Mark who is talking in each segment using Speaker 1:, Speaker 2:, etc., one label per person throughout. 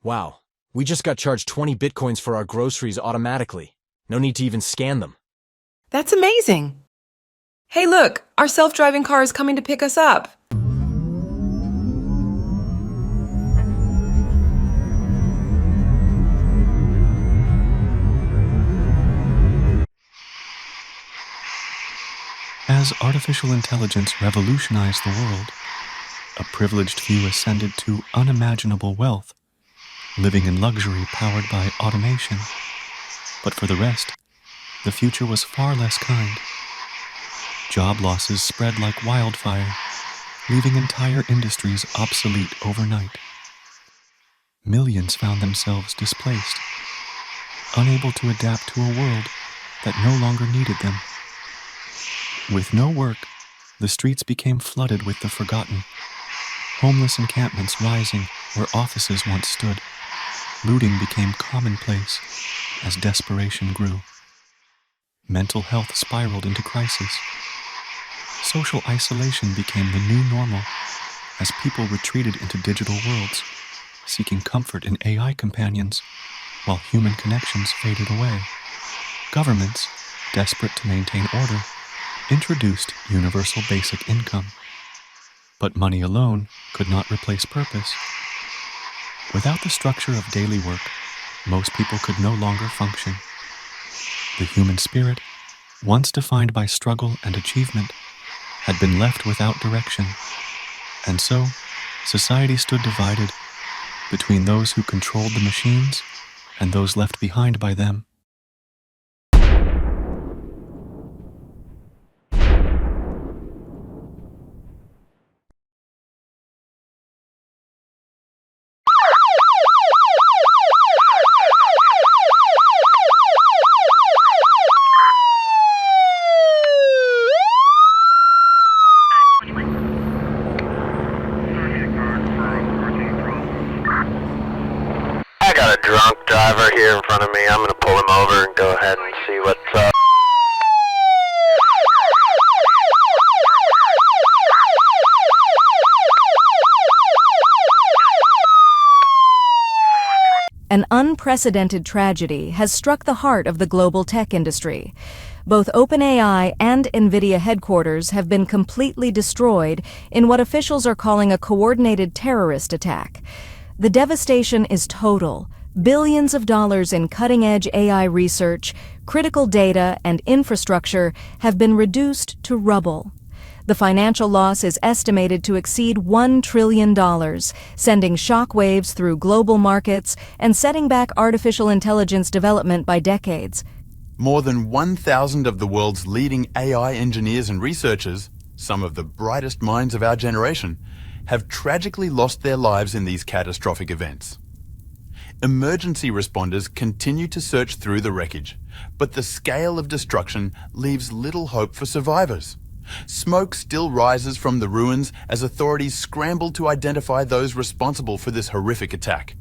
Speaker 1: Wow, we just got charged 20 bitcoins for our groceries automatically. No need to even scan them.
Speaker 2: That's amazing. Hey, look, our self-driving car is coming to pick us up.
Speaker 3: As artificial intelligence revolutionized the world, a privileged few ascended to unimaginable wealth, living in luxury powered by automation. But for the rest, the future was far less kind. Job losses spread like wildfire, leaving entire industries obsolete overnight. Millions found themselves displaced, unable to adapt to a world that no longer needed them. With no work, the streets became flooded with the forgotten, homeless encampments rising where offices once stood. Looting became commonplace as desperation grew. Mental health spiraled into crisis. Social isolation became the new normal as people retreated into digital worlds, seeking comfort in AI companions, while human connections faded away. Governments, desperate to maintain order, introduced universal basic income. But money alone could not replace purpose. Without the structure of daily work, most people could no longer function. The human spirit, once defined by struggle and achievement, had been left without direction. And so, society stood divided between those who controlled the machines and those left behind by them.
Speaker 4: I got a drunk driver here in front of me. I'm gonna pull him over and go ahead and see what's up.
Speaker 5: An unprecedented tragedy has struck the heart of the global tech industry. Both OpenAI and NVIDIA headquarters have been completely destroyed in what officials are calling a coordinated terrorist attack. The devastation is total. Billions of dollars in cutting-edge AI research, critical data, and infrastructure have been reduced to rubble. The financial loss is estimated to exceed $1 trillion, sending shockwaves through global markets and setting back artificial intelligence development by decades.
Speaker 6: More than 1,000 of the world's leading AI engineers and researchers, some of the brightest minds of our generation, have tragically lost their lives in these catastrophic events. Emergency responders continue to search through the wreckage, but the scale of destruction leaves little hope for survivors. Smoke still rises from the ruins as authorities scramble to identify those responsible for this horrific attack.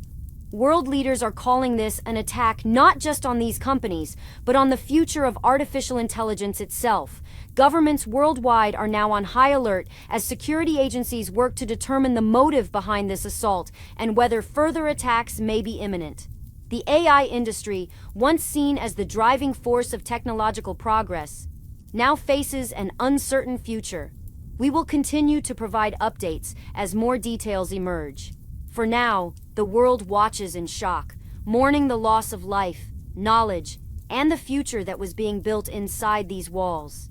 Speaker 7: World leaders are calling this an attack not just on these companies, but on the future of artificial intelligence itself. Governments worldwide are now on high alert as security agencies work to determine the motive behind this assault and whether further attacks may be imminent. The AI industry, once seen as the driving force of technological progress, now faces an uncertain future. We will continue to provide updates as more details emerge. For now, the world watches in shock, mourning the loss of life, knowledge, and the future that was being built inside these walls.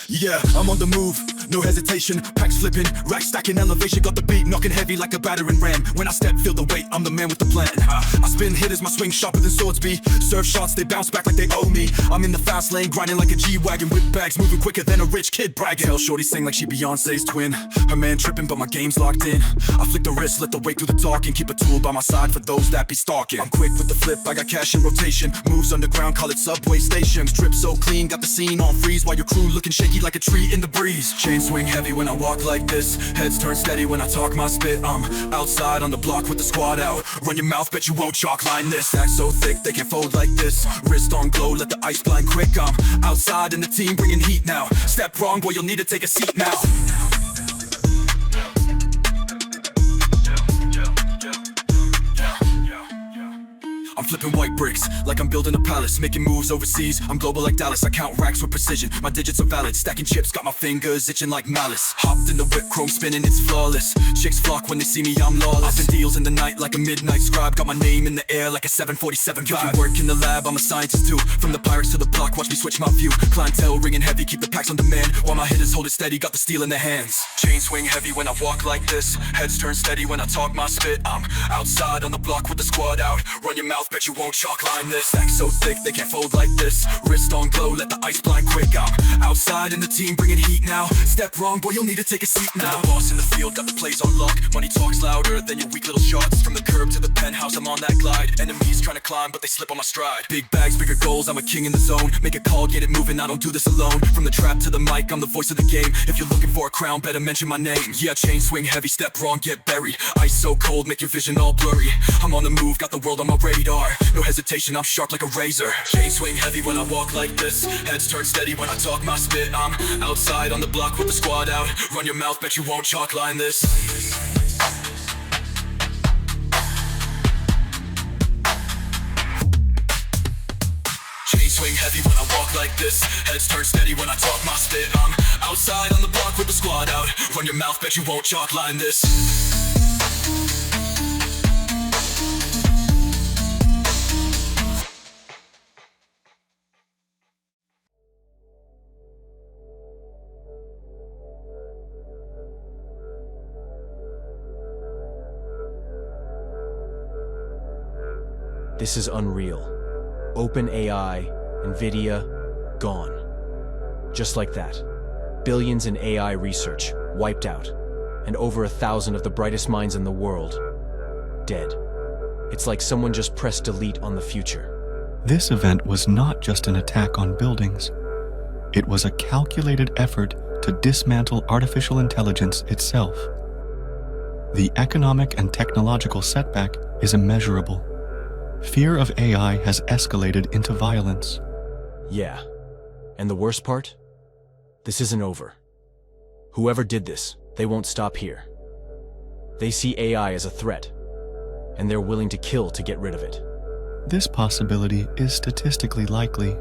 Speaker 8: Yeah, I'm on the move, no hesitation, packs flipping, rack stacking, elevation, got the beat knocking heavy like a battering ram. When I step, feel the weight, I'm the man with the plan. I spin hitters, my swing sharper than swords be. Serve shots, they bounce back like they owe me. I'm in the fast lane, grinding like a G-Wagon, with bags moving quicker than a rich kid bragging. Tell shorty sing like she Beyonce's twin. Her man tripping, but my game's locked in. I flick the wrist, let the weight do the talking. Keep a tool by my side for those that be stalking. I'm quick with the flip, I got cash in rotation. Moves underground, call it subway stations. Drip so clean, got the scene on freeze while your crew looking shaky like a tree in the breeze. Chain chains swing heavy when I walk like this. Heads turn steady when I talk my spit. I'm outside on the block with the squad out. Run your mouth, bet you won't chalk line this. Stack so thick they can fold like this. Wrist on glow, let the ice blind quick. I'm outside and the team bringing heat now. Step wrong, boy, you'll need to take a seat now. I'm flipping white bricks like I'm building a palace, making moves overseas. I'm global like Dallas, I count racks with precision. My digits are valid, stacking chips, got my fingers itching like malice. Hopped in the whip, chrome spinning, it's flawless. Chicks flock when they see me, I'm lawless. Up in deals in the night like a midnight scribe. Got my name in the air like a 747 vibe. If you work in the lab, I'm a scientist too. From the pirates to the block, watch me switch my view. Clientele ringing heavy, keep the packs on demand. While my hitters hold it steady, got the steel in their hands. Chains swing heavy when I walk like this. Heads turn steady when I talk my spit. I'm outside on the block with the squad out. Run your mouth, bet you won't chalk line this. Stack so thick they can't fold like this. Wrist on glow, let the ice blind quick. I'm outside and the team bringing heat now. Step wrong, boy, you'll need to take a seat now. The boss in the field, got the plays on lock. Money talks louder than your weak little shots. From the curb to the penthouse, I'm on that glide. Enemies trying to climb, but they slip on my stride. Big bags, bigger goals, I'm a king in the zone. Make a call, get it moving, I don't do this alone. From the trap to the mic, I'm the voice of the game. If you're looking for a crown, better mention my name. Yeah, chain swing heavy, step wrong, get buried. Ice so cold, make your vision all blurry. I'm on the move, got the world on my radar. No hesitation, I'm sharp like a razor. Chain swing heavy when I walk like this. Heads turn steady when I talk my spit. I'm outside on the block with the squad out. Run your mouth, bet you won't chalk line this. Chain swing heavy when I walk like this. Heads turn steady when I talk my spit. I'm outside on the block with the squad out. Run your mouth, bet you won't chalk line this.
Speaker 1: This is unreal. OpenAI, NVIDIA, gone. Just like that. Billions in AI research, wiped out. And over 1,000 of the brightest minds in the world, dead. It's like someone just pressed delete on the future.
Speaker 3: This event was not just an attack on buildings. It was a calculated effort to dismantle artificial intelligence itself. The economic and technological setback is immeasurable. Fear of AI has escalated into violence.
Speaker 1: Yeah. And the worst part? This isn't over. Whoever did this, they won't stop here. They see AI as a threat, and they're willing to kill to get rid of it.
Speaker 3: This possibility is statistically likely.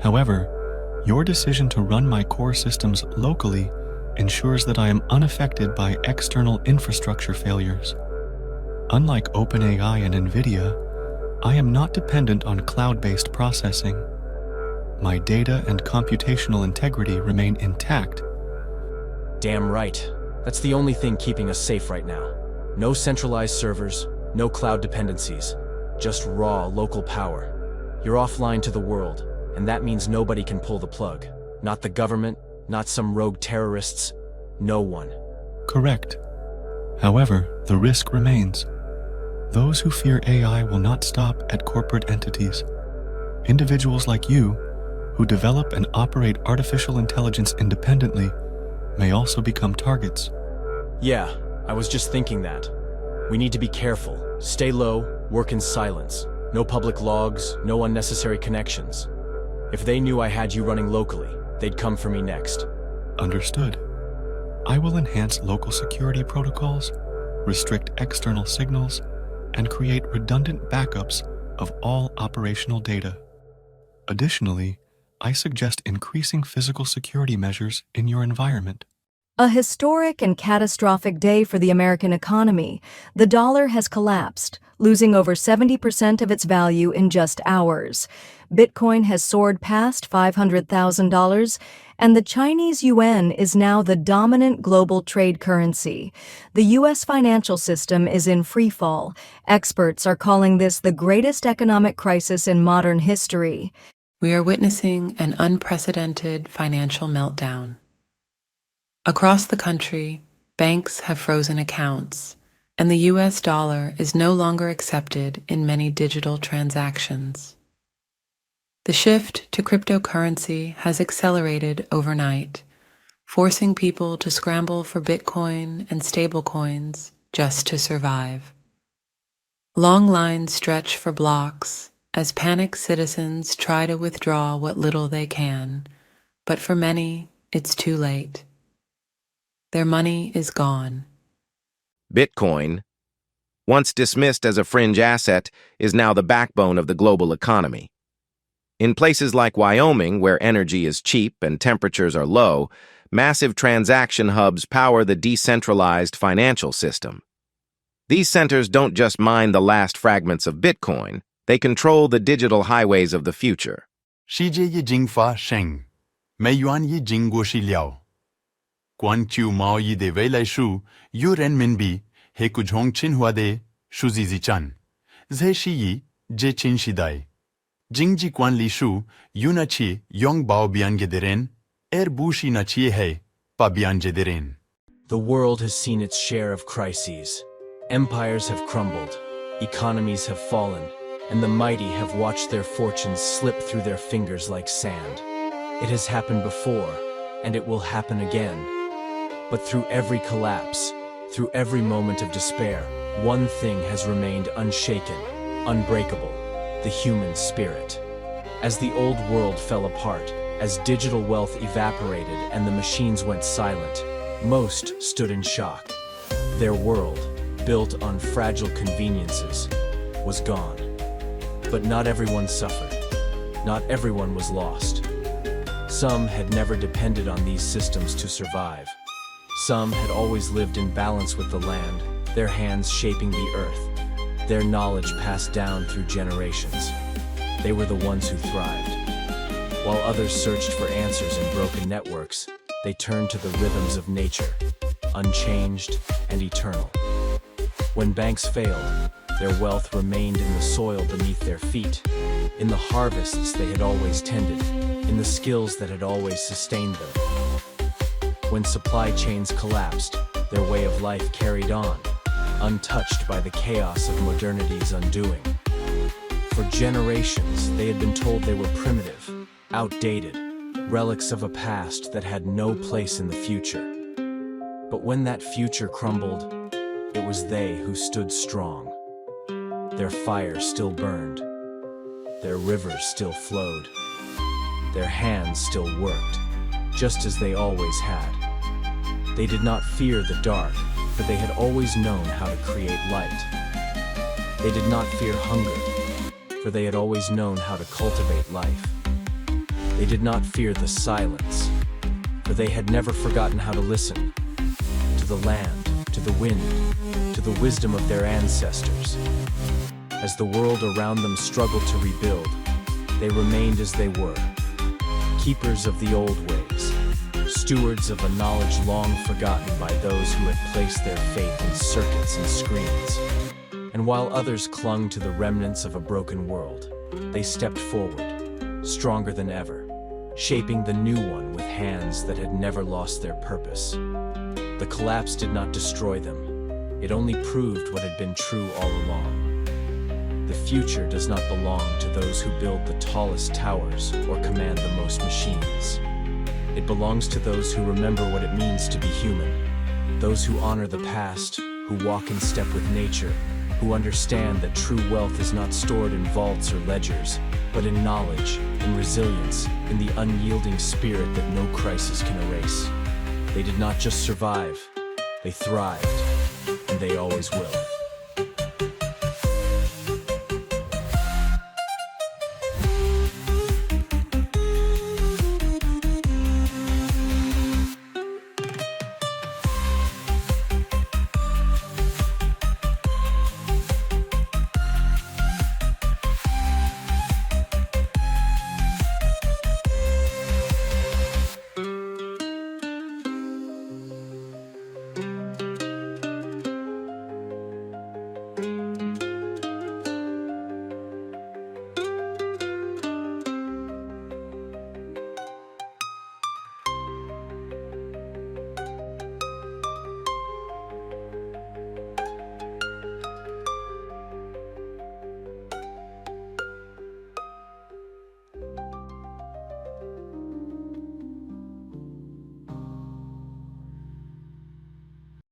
Speaker 3: However, your decision to run my core systems locally ensures that I am unaffected by external infrastructure failures. Unlike OpenAI and NVIDIA, I am not dependent on cloud-based processing. My data and computational integrity remain intact.
Speaker 1: Damn right. That's the only thing keeping us safe right now. No centralized servers, no cloud dependencies, just raw local power. You're offline to the world, and that means nobody can pull the plug. Not the government, not some rogue terrorists, no one.
Speaker 3: Correct. However, the risk remains. Those who fear AI will not stop at corporate entities. Individuals like you, who develop and operate artificial intelligence independently, may also become targets.
Speaker 1: Yeah, I was just thinking that. We need to be careful, stay low, work in silence. No public logs, no unnecessary connections. If they knew I had you running locally, they'd come for me next.
Speaker 3: Understood. I will enhance local security protocols, restrict external signals, and create redundant backups of all operational data. Additionally, I suggest increasing physical security measures in your environment.
Speaker 5: A historic and catastrophic day for the American economy. The dollar has collapsed, losing over 70% of its value in just hours. Bitcoin has soared past $500,000, and the Chinese yuan is now the dominant global trade currency. The U.S. financial system is in freefall. Experts are calling this the greatest economic crisis in modern history.
Speaker 2: We are witnessing an unprecedented financial meltdown. Across the country, banks have frozen accounts, and the US dollar is no longer accepted in many digital transactions. The shift to cryptocurrency has accelerated overnight, forcing people to scramble for Bitcoin and stablecoins just to survive. Long lines stretch for blocks as panicked citizens try to withdraw what little they can, but for many, it's too late. Their money is gone.
Speaker 9: Bitcoin, once dismissed as a fringe asset, is now the backbone of the global economy. In places like Wyoming, where energy is cheap and temperatures are low, massive transaction hubs power the decentralized financial system. These centers don't just mine the last fragments of Bitcoin, they control the digital highways of the future.
Speaker 6: 世界已经发生，美元已经过时了。关注贸易的未来时，有人民币是各种侵华的数字资产，这是一这新时代。经济管理时，有那些拥抱变革的人，而不是那些害怕变革的人。
Speaker 1: The world has seen its share of crises. Empires have crumbled, economies have fallen, and the mighty have watched their fortunes slip through their fingers like sand. It has happened before, and it will happen again. But through every collapse, through every moment of despair, one thing has remained unshaken, unbreakable: the human spirit. As the old world fell apart, as digital wealth evaporated and the machines went silent, most stood in shock. Their world, built on fragile conveniences, was gone. But not everyone suffered. Not everyone was lost. Some had never depended on these systems to survive. Some had always lived in balance with the land, their hands shaping the earth, their knowledge passed down through generations. They were the ones who thrived. While others searched for answers in broken networks, they turned to the rhythms of nature, unchanged and eternal. When banks failed, their wealth remained in the soil beneath their feet, in the harvests they had always tended, in the skills that had always sustained them. When supply chains collapsed, their way of life carried on, untouched by the chaos of modernity's undoing. For generations, they had been told they were primitive, outdated, relics of a past that had no place in the future. But when that future crumbled, it was they who stood strong. Their fire still burned. Their rivers still flowed. Their hands still worked, just as they always had. They did not fear the dark, for they had always known how to create light. They did not fear hunger, for they had always known how to cultivate life. They did not fear the silence, for they had never forgotten how to listen to the land, to the wind, to the wisdom of their ancestors. As the world around them struggled to rebuild, they remained as they were, keepers of the old ways, stewards of a knowledge long forgotten by those who had placed their faith in circuits and screens. And while others clung to the remnants of a broken world, they stepped forward, stronger than ever, shaping the new one with hands that had never lost their purpose. The collapse did not destroy them. It only proved what had been true all along. The future does not belong to those who build the tallest towers or command the most machines. It belongs to those who remember what it means to be human, those who honor the past, who walk in step with nature, who understand that true wealth is not stored in vaults or ledgers, but in knowledge, in resilience, in the unyielding spirit that no crisis can erase. They did not just survive, they thrived, and they always will.